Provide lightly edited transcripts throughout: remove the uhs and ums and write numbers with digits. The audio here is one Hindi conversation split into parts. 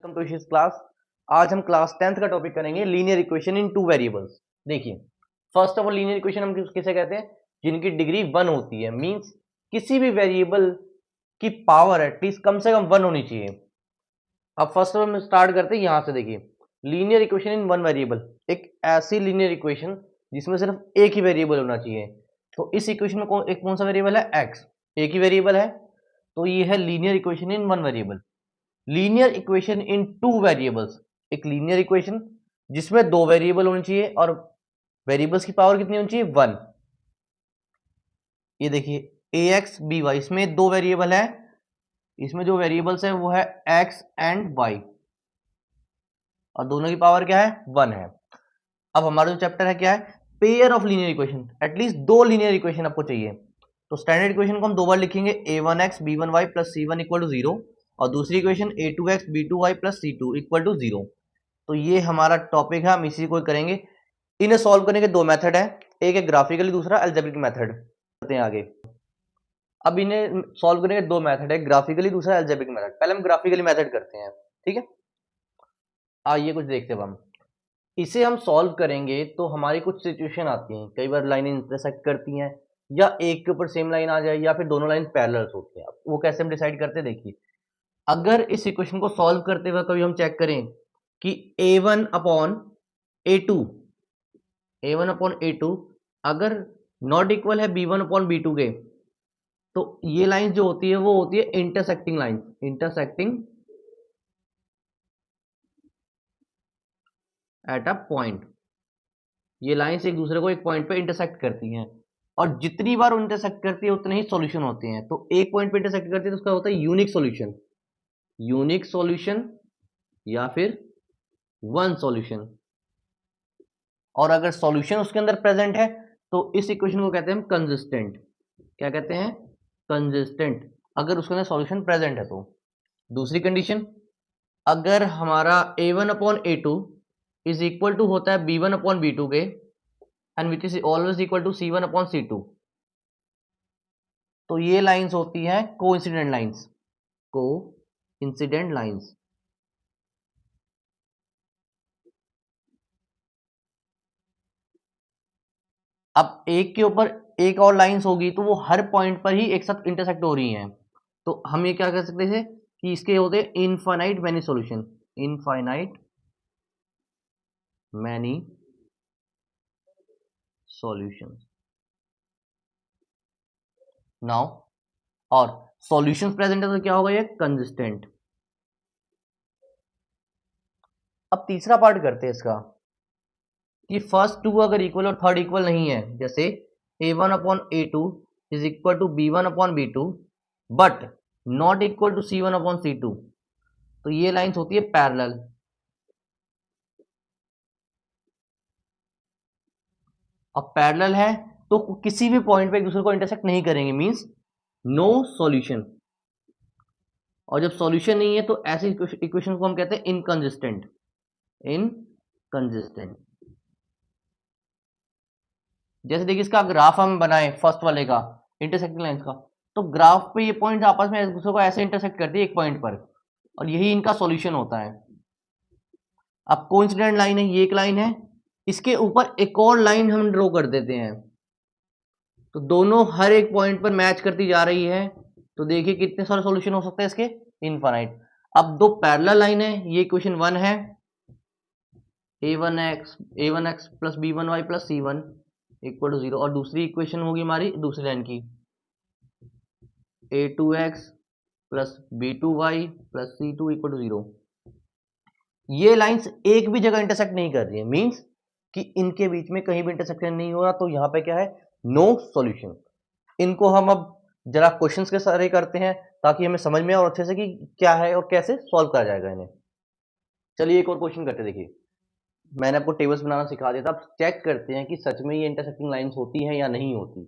To this class. आज हम क्लास 10th का टॉपिक करेंगे linear equation in two variables. देखिए, first of all linear equation हम किसे कहते हैं? जिनकी डिग्री 1 होती है, मींस किसी भी वेरिएबल की पावर एटलीस्ट कम से कम 1 होनी चाहिए। अब फर्स्ट ऑफ ऑल हम स्टार्ट करते हैं यहां से। देखिए, linear equation in one variable, एक ऐसी लीनियर इक्वेशन जिसमें सिर्फ एक ही वेरिएबल होना चाहिए। तो इस इक्वेशन में कौन सा वेरिएबल है? एक्स, एक ही वेरिएबल है, तो ये है linear equation in one variable. Linear equation in two variables, एक लीनियर इक्वेशन जिसमें दो वेरिएबल होने चाहिए और वेरिएबल्स की पावर कितनी होनी चाहिए? 1। ये देखिए, ए एक्स बी वाई, इसमें दो वेरिएबल है, इसमें जो वेरिएबल्स है वो है एक्स एंड वाई, और दोनों की पावर क्या है? 1 है। अब हमारा जो चैप्टर है क्या है? Pair of linear equation. At least दो लीनियर इक्वेशन आपको चाहिए। तो स्टैंडर्ड इक्वेशन को हम दो बार लिखेंगे, a1x b1y plus c1 equal to 0, और दूसरी equation a2x b2y plus c2 equal to 0। तो ये हमारा टॉपिक है, हम इसी को करेंगे। इन्हें सॉल्व करने के दो मेथड है, एक है ग्राफिकली, दूसरा अलजेब्रिक मेथड। करते हैं आगे। अब इन्हें सॉल्व करने के दो मेथड है, ग्राफिकली, दूसरा अलजेब्रिक मेथड। पहले हम ग्राफिकली मेथड करते हैं, ठीक है? आइए कुछ देखते हैं हम। इसे हम सॉल्व करेंगे तो हमारी कुछ सिचुएशन आती हैं, कई बार लाइनें इंटरसेक्ट करती हैं, या एक के ऊपर सेम लाइन आ जाए, या फिर दोनों लाइन पैरेलल होती हैं। वो कैसे हम डिसाइड करते हैं? देखिए, अगर इस इक्वेशन को सॉल्व करते हुए कभी हम चेक करें कि a1 upon a2, a1 upon a2 अगर नॉट इक्वल है b1 अपॉन b2 के, तो ये लाइन जो होती है वो होती है intersecting line, intersecting at a point. ये लाइंस एक दूसरे को एक पॉइंट पे इंटरसेक्ट करती हैं, और जितनी बार इंटरसेक्ट करती है उतने ही सॉल्यूशन होते हैं। तो एक पॉइंट पे इंटरसेक्ट करती है तो उसका होता है यूनिक सॉल्यूशन, यूनिक सॉल्यूशन या फिर वन सॉल्यूशन। और अगर सॉल्यूशन उसके अंदर प्रेजेंट है तो इस इक्वेशन को कहते हैं हम कंसिस्टेंट। क्या कहते हैं? कंसिस्टेंट, अगर उसके अंदर सॉल्यूशन प्रेजेंट है तो। दूसरी कंडीशन, अगर हमारा a1 upon a2 is equal to होता है b1 अपॉन b2 के, and which is always equal to c1 upon c2, तो ये लाइंस होती हैं कोइंसिडेंट लाइंस, कोइंसिडेंट लाइंस। अब एक के ऊपर एक और लाइंस होगी तो वो हर पॉइंट पर ही एक साथ इंटरसेक्ट हो रही हैं, तो हम ये क्या कर सकते थे कि इसके होते हैं infinite many solution, infinite many solutions. Now, और सॉल्यूशंस प्रेजेंट है तो क्या होगा? ये कंसिस्टेंट। अब तीसरा पार्ट करते हैं इसका, कि फर्स्ट टू अगर इक्वल और थर्ड इक्वल नहीं है, जैसे a1 upon a2 is equal to b1 upon b2 but not equal to c1 upon c2, तो ये लाइंस होती है पैरेलल। अब पैरेलल है तो किसी भी पॉइंट पे एक दूसरे को इंटरसेक्ट नहीं करेंगे, मींस नो सॉल्यूशन। और जब सॉल्यूशन नहीं है तो ऐसे इक्वेशन को हम कहते हैं इनकंसिस्टेंट, इनकंसिस्टेंट। जैसे देखिए, इसका ग्राफ हम बनाए फर्स्ट वाले का, इंटरसेक्टिंग लाइंस का, तो ग्राफ पे ये पॉइंट आपस में एक दूसरे को ऐसे इंटरसेक्ट करती है एक पॉइंट पर, और यही इनका सॉल्यूशन होता है। अब कोइंसिडेंट लाइन है, ये एक लाइन है, इसके ऊपर एक और लाइन हम ड्रॉ कर देते हैं, तो दोनों हर एक पॉइंट पर मैच करती जा रही है। तो देखिए कितने सारे सॉल्यूशन हो सकते हैं इसके? इनफाइनाइट। अब दो पैरेलल लाइन है, ये इक्वेशन 1 है, a1x plus b1y plus c1 equal to 0, और दूसरी इक्वेशन होगी हमारी दूसरी लाइन की a2x plus b2y plus c2 equal to 0। ये लाइंस एक भी जगह इंटरसेक्ट नहीं कर रही है, मींस कि इनके बीच में कहीं भी इंटरसेक्शन नहीं हो रहा, तो यहाँ पे क्या है? No solution. इनको हम अब जरा क्वेश्चंस के सारे करते हैं ताकि हमें समझ में और अच्छे से कि क्या है और कैसे सॉल्व करा जाएगा इन्हें। चलिए एक और क्वेश्चन करते हैं। देखिए, मैंने आपको टेबल्स बनाना सिखा दिया था, अब चेक करते हैं कि सच में ये इंटरसेक्टिंग लाइंस होती हैं या नहीं होती।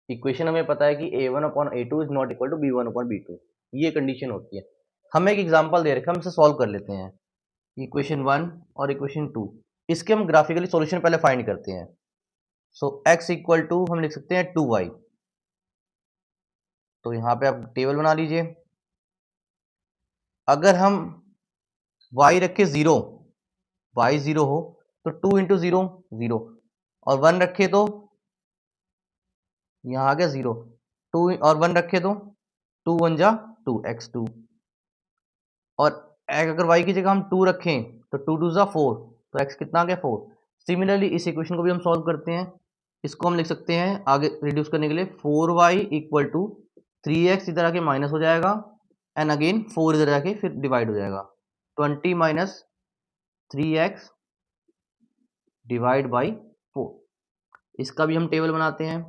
इक्वेशन हमें पता है कि a1 upon a2 is not equal to b1 upon b2, ये कंडीशन होती है। हमें एक एग्जांपल दे रखा है, हम इसे सॉल्व कर लेते हैं। इक्वेशन 1 और इक्वेशन 2, इसके हम ग्राफिकली सॉल्यूशन पहले फाइंड करते हैं। सो x इक्वल टू हम लिख सकते हैं 2y। तो यहाँ पे आप टेबल बना लीजिए। अगर हम y रखे 0, y 0 हो तो 2 इंटू 0 0, और 1 रखे तो यहाँ आ गया 0, 2 और 1 रखे तो 2 1 जा 2 x2, और अगर y की जगह हम 2 रखें तो 2 2 जा 4, तो x कितना आ गया 4। सिमिलरली इस इक्वेशन को भी हम सॉल्व करते हैं, इसको हम लिख सकते हैं आगे रिड्यूस करने के लिए 4y इक्वल टू 3x इधर आके माइनस हो जाएगा, एंड अगेन 4 इधर जाके फिर डिवाइड हो जाएगा, 20 माइनस 3x डिवाइड बाई 4। इसका भी हम टेबल बनाते हैं।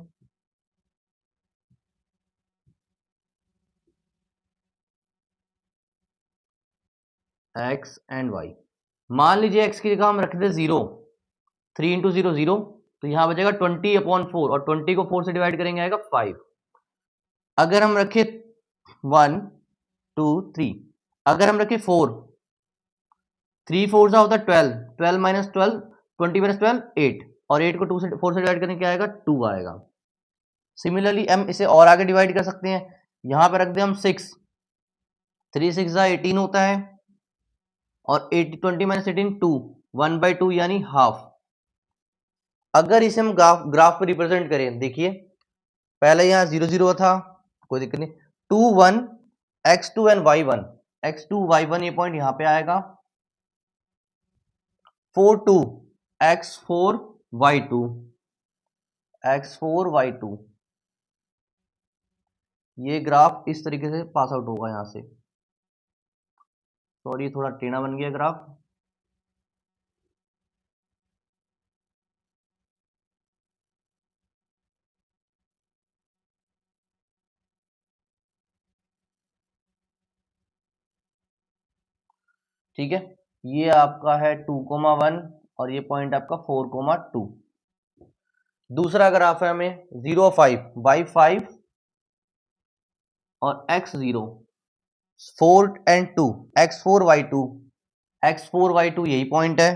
x एंड y, मान लीजिए x की जगह हम रख दे 0, 3 इंटू 0 0, तो यहाँ बचेगा 20/4, और 20 को 4 से डिवाइड करेंगे आएगा 5। अगर हम रखे 1 2 3, अगर हम रखे 4, 3 4 सा होता है 12, 12 माइनस 12, 20 माइनस 12 8, और 8 को 2 से 4 से डिवाइड करने क्या आएगा 2 आएगा। सिमिलरली हम इसे और आगे डिवाइड कर सकते हैं, यहाँ पे रख दे हम 6, 3 6 सा 18 होता है, और 80 20 माइनस 18 2, 1/2 यानी हाफ। अगर इसे हम ग्राफ पे रिप्रेजेंट करें, देखिए पहले यहाँ 0 0 था, कोई दिक्कत नहीं, 2 1 x2 and y1, x2 y1 ये पॉइंट यहाँ पे आएगा, 4 2 x4 y2, x4 y2, ये ग्राफ इस तरीके से पास आउट होगा यहाँ से। सॉरी थोड़ा टेढ़ा बन गया ग्राफ, ठीक है। ये आपका है 2,1 और ये पॉइंट आपका 4,2। दूसरा ग्राफ है हमें 0 5 y5 और x0, 4 and 2 x4 y2, x4 y2 यही पॉइंट है,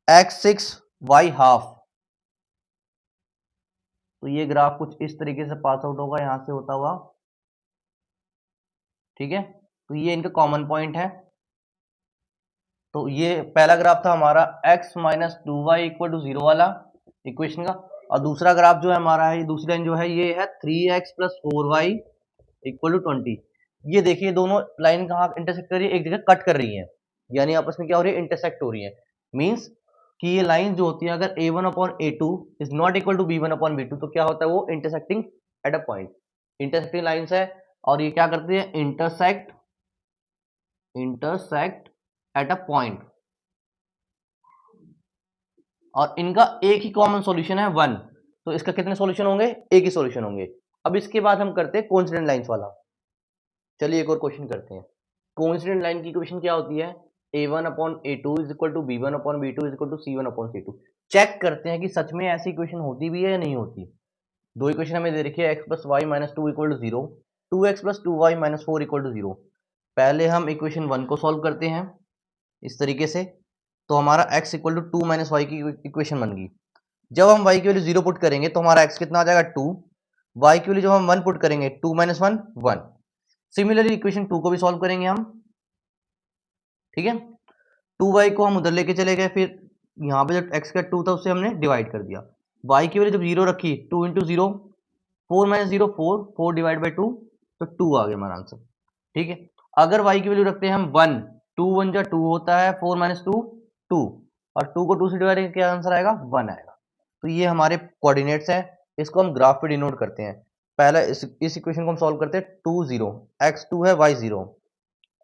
x6 y हाफ। तो ये ग्राफ कुछ इस तरीके से पास आउट होगा यहां से होता हुआ, ठीक है। तो ये इनका कॉमन पॉइंट है। तो ये पहला ग्राफ था हमारा x minus 2y equal to 0 वाला इक्वेशन का, और दूसरा ग्राफ जो है हमारा है, दूसरी लाइन जो है ये है 3x plus 4y equal to 20। ये देखिए दोनों लाइन कहाँ इंटरसेक्ट कर रही है, एक जगह कट कर रही है, यानी आपस में क्या हो रही है, इंटरसेक्ट हो रही है। मीन्स कि ये लाइन जो होती है अगर a1 upon a2 is not equal to b1 upon b2, तो क्या होता है वो intersecting at a point, intersecting lines है, और ये क्या करती है इंटरसेक्ट एट अ पॉइंट, और इनका एक ही कॉमन सॉल्यूशन है 1, तो इसका कितने सॉल्यूशन होंगे, एक ही सॉल्यूशन होंगे। अब इसके बाद हम करते हैं कोइंसिडेंट लाइंस वाला। चलिए एक और क्वेश्चन करते हैं। कोइंसिडेंट लाइन की इक्वेशन क्या होती है, a1 upon a2 is equal to b1 upon b2 is equal to c1 upon c2। Check करते हैं कि सच में ऐसी इक्वेशन होती भी है या नहीं होती। दो इक्वेशन हमें दे रखी है, x plus y minus 2 equal to 0, 2x plus 2y minus 4 equal to 0। पहले हम इक्वेशन 1 को सॉल्व करते हैं इस तरीके से, तो हमारा x equal to 2 minus y की इक्वेशन बन गई। जब हम y की वैल्यू 0 पुट करेंगे तो हमारा x कितना आ जाएगा 2, y की वैल्यू जब हम 1 पुट करेंगे 2 माइनस 1 1। सिमिलरली इक्वेशन 2 को भी सॉल्व करेंगे हम, ठीक है। 2y को हम उधर लेके चले गए, फिर यहाँ पे जब x का 2 था उससे हमने डिवाइड कर दिया, y की वैल्यू जब 0 रखी 2 इंटू 0, 4 माइनस 0 4, 4 डिवाइड बाई 2, तो 2 आ गया हमारा आंसर, ठीक है। अगर y की वैल्यू रखते हैं हम 1, 2 1 जा 2 होता है, 4 माइनस 2 2, और 2 को 2 से डिवाइड करके क्या आंसर आएगा 1 आएगा। तो ये हमारे कोऑर्डिनेट्स हैं, इसको हम ग्राफ पे डिनोट करते हैं। पहला इस इक्वेशन को हम सॉल्व करते हैं 2 0, x2 है y0,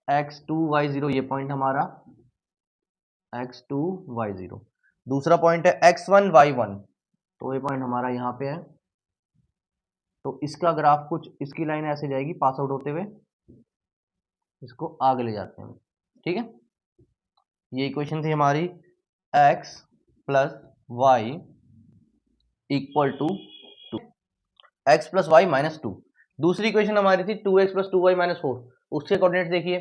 x2 y0 ये पॉइंट हमारा x2 y0। दूसरा पॉइंट है x1 y1, तो ये पॉइंट हमारा यहाँ पे है। तो इसका ग्राफ कुछ इसकी लाइन ऐसे जाएगी पास आउट होते हुए, इसको आगे ले जाते हैं, ठीक है। ये इक्वेशन थी हमारी x plus y equal to 2, x plus y minus 2। दूसरी इक्वेशन हमारी थी 2x प्लस 2y माइनस 4, उसके कोऑर्डिनेट देखिए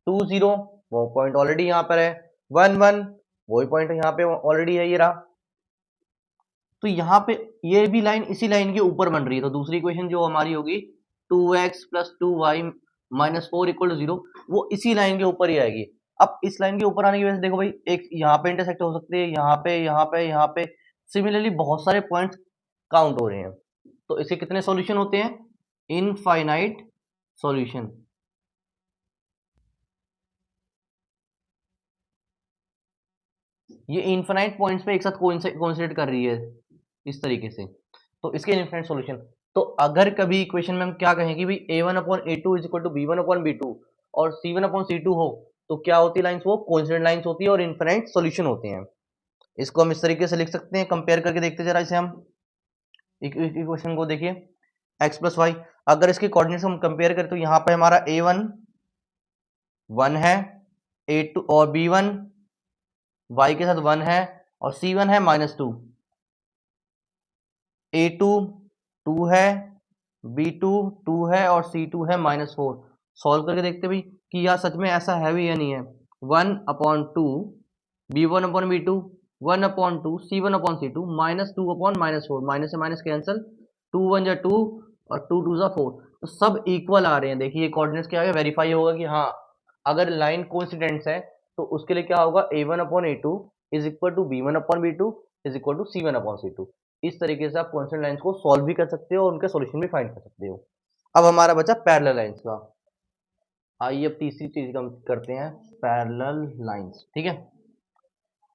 2 0, वो पॉइंट ऑलरेडी यहाँ पर है, 1 1 वही पॉइंट यहाँ पे ऑलरेडी है, ये रहा। तो यहाँ पे ये भी लाइन इसी लाइन के ऊपर बन रही है, तो दूसरी इक्वेशन जो हमारी होगी 2x plus 2y minus 4 equal to 0, वो इसी लाइन के ऊपर ही आएगी। अब इस लाइन के ऊपर आने की वजह से देखो भाई, एक यहाँ पे इंटरसेक्ट हो सकती है, यहाँ पे, यहाँ पे, यहाँ पे, सिमिलरली बहुत सारे पॉइंट्स काउंट हो रहे हैं। तो इसके कितने सॉल्यूशन होते हैं? Infinite solution. ये इनफाइनाइट पॉइंट्स पे एक साथ कोइंसाइड कर रही है इस तरीके से, तो इसके इनफाइनाइट सॉल्यूशन। तो अगर कभी इक्वेशन में हम क्या कहें कि भाई a1/a2 is equal to b1/b2 और c1/c2 हो, तो क्या होती है लाइंस? वो कोइंसिडेंट लाइंस होती है और इनफाइनाइट सॉल्यूशन होते हैं। इसको हम इस तरीके से लिख सकते हैं, कंपेयर करके देखते जरा इसे हम। इक्वेशन को देखिए, x प्लस वाई, अगर इसके कोऑर्डिनेट्स हम कंपेयर करें तो यहाँ पे हमारा a1 1 है, a2 और b1 y के साथ 1 है और c1 है -2, a2 2 है, b2 2 है और c2 है -4। सॉल्व करके देखते भाई कि यह सच में ऐसा है भी या नहीं है। 1/2 b1/b2 1/2 c1/c2 -2/-4, माइनस से माइनस कैंसिल, 2 1 जा 2 और 2 2 जा 4, तो सब इक्वल आ रहे हैं। देखिए कोऑर्डिनेट्स क्या है, वेरीफाई होगा कि हाँ अगर लाइन कोइंसिडेंट्स है तो उसके लिए क्या होगा, a1/a2 is equal to b1/b2 is equal to c1/c2। इस तरीके से आप कॉन्स्टेंट लाइंस को सॉल्व भी कर सकते हो और उनके सॉल्यूशन भी फाइंड कर सकते हो। अब हमारा बचा पैरेलल लाइंस का। आइए अब तीसरी चीज हम करते हैं, पैरेलल लाइंस। ठीक है,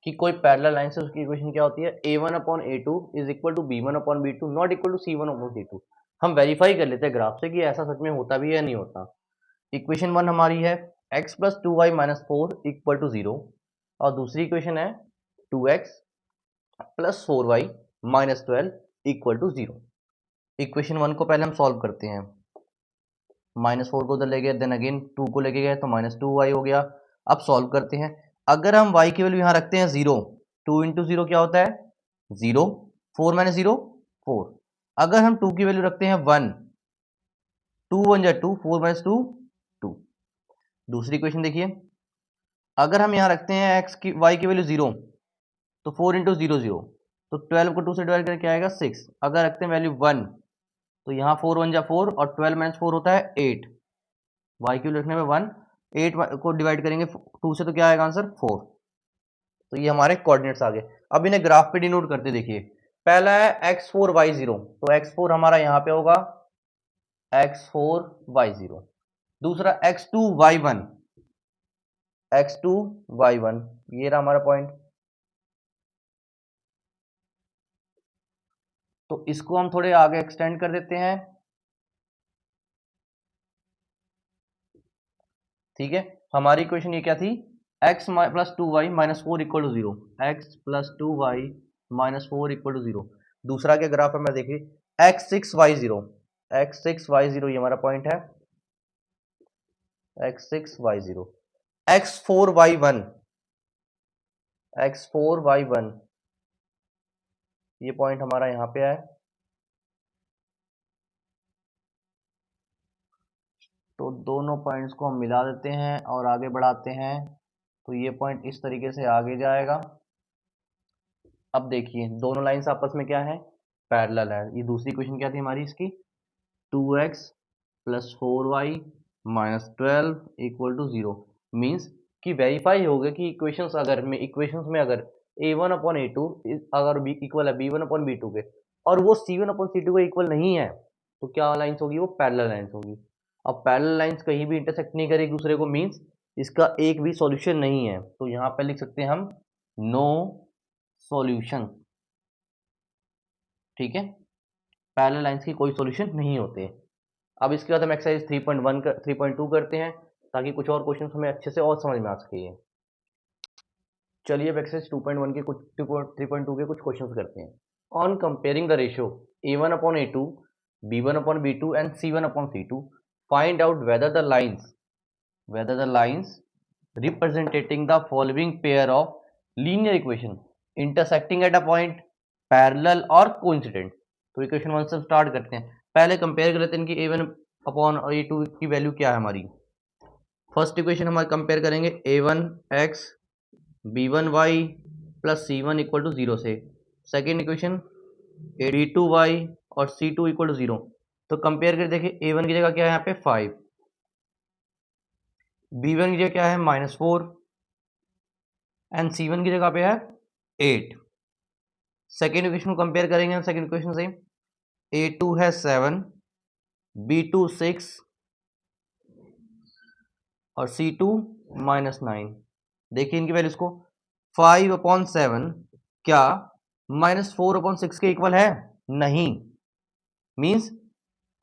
कि कोई पैरेलल लाइन से उसकी इक्वेशन क्या होती है, a1/a2 is equal to b1/b2 not equal to c1/c2। हम वेरीफाई कर लेते हैं ग्राफ से कि ऐसा सच में होता भी है या नहीं होता। इक्वेशन 1 हमारी है x plus 2y minus 4 equal to 0 और दूसरी इक्वेशन है 2x plus 4y minus 12 equal to 0। Equation 1 को पहले हम सॉल्व करते हैं, -4 को उधर ले गए, देन अगेन 2 को लेके गए तो -2y हो गया। अब सॉल्व करते हैं, अगर हम y की वैल्यू यहाँ रखते हैं 0, 2 इंटू 0 क्या होता है 0, 4 माइनस 0 4। अगर हम 2 की वैल्यू रखते हैं 1, 2 1 जा 2, 4 माइनस 2 2। दूसरी इक्वेशन देखिए, अगर हम यहाँ रखते हैं y की वैल्यू 0, तो 4 इंटू 0 0, तो 12 को 2 से डिवाइड करके क्या आएगा 6। अगर रखते हैं वैल्यू 1, तो यहाँ 4 1 जा 4 और 12 माइनस 4 होता है 8। y की लिखने में 1, 8 को डिवाइड करेंगे 2 से तो क्या आएगा आंसर 4। तो ये हमारे कोऑर्डिनेट्स आ गए। अब इन्हें ग्राफ पे डिनोट करते देखिए, पहला है x4 y0, तो x4 हमारा यहाँ पे होगा x4 y0। दूसरा x2 y1, x2 y1, ये रहा हमारा पॉइंट। तो इसको हम थोड़े आगे एक्सटेंड कर देते हैं। ठीक है, हमारी इक्वेशन ये क्या थी, x plus 2y minus 4 equal to 0, x plus 2y minus 4 equal to 0। दूसरा क्या ग्राफ है मैं देखिए, x6y0, x6y0 ये हमारा पॉइंट है, x6y0, x4y1, x4y1 ये पॉइंट हमारा यहाँ पे है। तो दोनों पॉइंट्स को हम मिला देते हैं और आगे बढ़ाते हैं, तो ये पॉइंट इस तरीके से आगे जाएगा। अब देखिए दोनों लाइंस आपस में क्या है, पैरेलल है। ये दूसरी क्वेश्चन क्या थी हमारी इसकी, 2x plus 4y minus 12 equal to 0। Means कि वेरीफाई हो गया कि इक्वेशंस में अगर a1/a2 अगर इक्वल है b1/b2 के और वो c1/c2 के इक्वल नहीं है, तो क्या लाइंस होगी, वो पैरेलल लाइंस होगी। अब पैरेलल लाइंस कहीं भी इंटरसेक्ट नहीं करेगी दूसरे को, मीन्स इसका एक भी सॉल्यूशन नहीं है। तो यहाँ पे लिख सकते हैं हम नो सॉल्यूशन। ठीक है, पैरेलल लाइंस की कोई सॉल्यूशन नहीं होते। अब इसके बाद हम एक्सरसाइज 3.2 करते हैं ताकि कुछ और क्वेश्चन हमें अच्छे से और समझ में आ सके। चलिए अब एक्सरसाइज 2.1 के कुछ 3.2 के कुछ क्वेश्चन करते हैं। On comparing the ratio a1/a2, b1/b2 and c1/c2, find out whether the lines representing the following pair of linear equation intersecting at a point parallel or coincident। तो इक्वेशन 1 से स्टार्ट करते हैं, पहले कंपेयर कर लेते हैं इनकी a1/a2 की वैल्यू क्या है हमारी। फर्स्ट इक्वेशन हमारे कंपेयर करेंगे a1x b1y plus c1 equal to 0 से। सेकेंड इक्वेशन a2y और c2 इक्वल टू 0। तो कंपेयर कर देखिए a1 की जगह क्या है यहाँ पे 5, b1 की जगह क्या है -4 एंड C1 की जगह पे है 8। सेकेंड इक्वेशन को कंपेयर करेंगे हम सेकेंड इक्वेशन से, A2 है 7, B2 6 और C2 -9। देखिए इनकी वैल्यूज को, 5/7 क्या -4/6 के इक्वल है? नहीं। मींस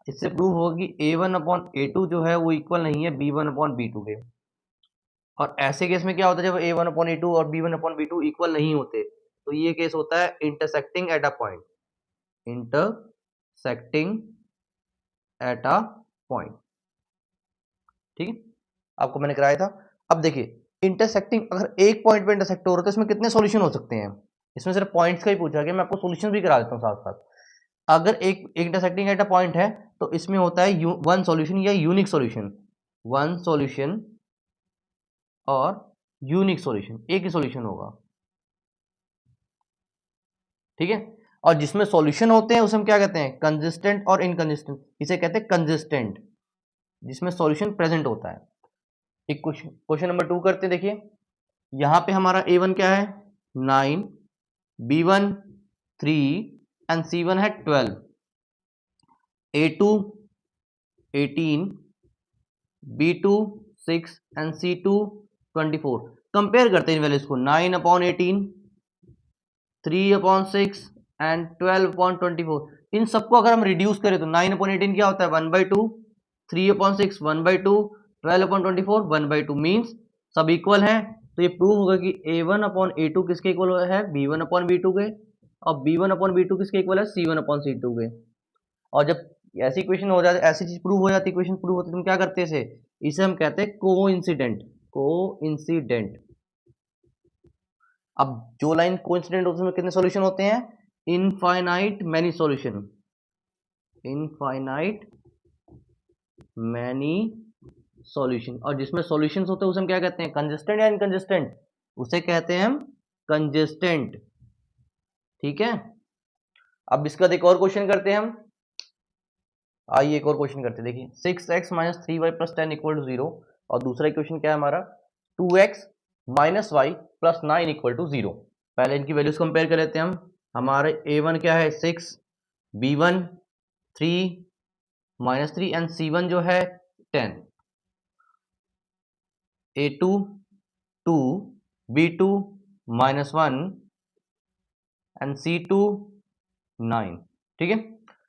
इससे प्रूव होगा कि A1/A2 जो है वो इक्वल नहीं है B1/B2 के। और ऐसे केस में क्या होता है, जब A1/A2 और B1/B2 इक्वल नहीं होते, तो ये केस होता है intersecting at a point. Intersecting at a point, ठीक है, आपको मैंने कराया था। अब देखिए इंटरसेक्टिंग, अगर एक पॉइंट पे इंटरसेक्ट हो रहा है तो इसमें कितने सॉल्यूशन हो सकते हैं? इसमें सिर्फ पॉइंट्स का ही पूछा गया, मैं आपको सॉल्यूशन भी करा देता हूँ साथ साथ। अगर एक इंटरसेक्टिंग एट अ पॉइंट है तो इसमें होता है वन सॉल्यूशन या यूनिक सॉल्यूशन। वन सॉल्यूशन और यूनिक सॉल्यूशन, एक ही सॉल्यूशन होगा, ठीक है। और जिसमें सॉल्यूशन होते हैं उसे हम क्या कहते हैं? कंसिस्टेंट और इनकंसिस्टेंट। इसे कहते हैं कंसिस्टेंट, जिसमें सॉल्यूशन प्रेजेंट होता है। एक क्वेश्चन नंबर 2 करते हैं। देखिए यहां पे हमारा A1 क्या है? 9, B1 3 एंड C1 है 12, A2 18, B2 6 and C2 24। Compare करते हैं इन वैल्यूज को, 9/18, 3/6 एंड 12/24। इन सबको अगर हम रिड्यूस करें तो 9/18 क्या होता है? 1/2, 3/6 1/2, 12/24 1/2। मीन्स सब इक्वल हैं। तो ये प्रूव होगा कि A1/A2 किसके इक्वल है? B1/B2 के। और B1/B2 किसके इक्वल है? C1/C2 के। और जब ऐसी इक्वेशन हो जाती, ऐसी चीज प्रूव हो जाती, इक्वेशन प्रूव होती, तुम क्या करते हैं? इसे हम कहते हैं कोइंसिडेंट। कोइंसिडेंट। अब जो लाइन कोइंसिडेंट होती है उसमें कितने सॉल्यूशन होते हैं? Infinite many solution. Infinite many solution. और जिसमें सॉल्यूशंस होते हैं उसे हम क्या कहते हैं? कंसिस्टेंट या इनकंसिस्टेंट? उसे कहते हैं हम कंसिस्टेंट, ठीक है। अब इसका एक और क्वेश्चन करते हैं हम। आइए एक और क्वेश्चन करते हैं। देखिए 6x - 3y + 10 = 0। और दूसरा क्वेश्चन क्या है हमारा? 2x - y + 9 = 0। पहले इनकी वैल्यूज कंपेयर कर लेते हैं हम। हमारे A1 क्या है? 6, B1 3 -3 एंड C1 जो है 10, A2 2, B2 -1 एंड C2 9, ठीक है।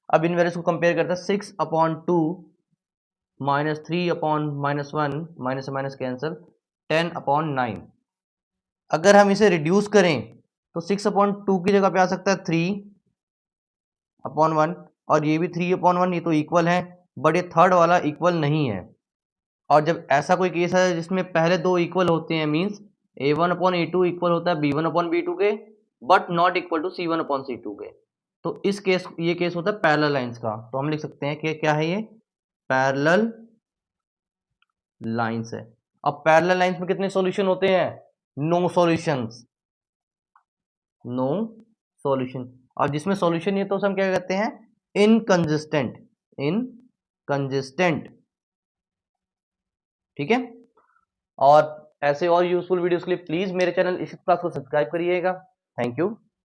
अब इन वैल्यूज को कंपेयर करते हैं। 6/2 -3/-1 माइनस से माइनस कैंसिल, 10/9। अगर हम इसे रिड्यूस करें तो 6/2 की जगह पे आ सकता है 3/1, और ये भी 3/1, ये तो इक्वल है, बट ये थर्ड वाला इक्वल नहीं है। और जब ऐसा कोई केस है जिसमें पहले दो इक्वल होते हैं, मीन्स A1/A2 इक्वल होता है B1/B2 के, but not equal to C1/C2 के, तो इस केस, ये केस होता है पैरेलल लाइंस का। तो हम लिख सकते हैं कि क्या है? ये पैरेलल लाइंस है। अब पैरेलल लाइंस में कितने सॉल्यूशन होते हैं? No solutions. No solution. और जिसमें सॉल्यूशन नहीं है तो उसे हम क्या कहते हैं? इनकंसिस्टेंट। इनकंसिस्टेंट, ठीक है। और ऐसे और यूजफुल वीडियोस के लिए प्लीज मेरे चैनल इस क्लास को सब्सक्राइब करिएगा। Thank you.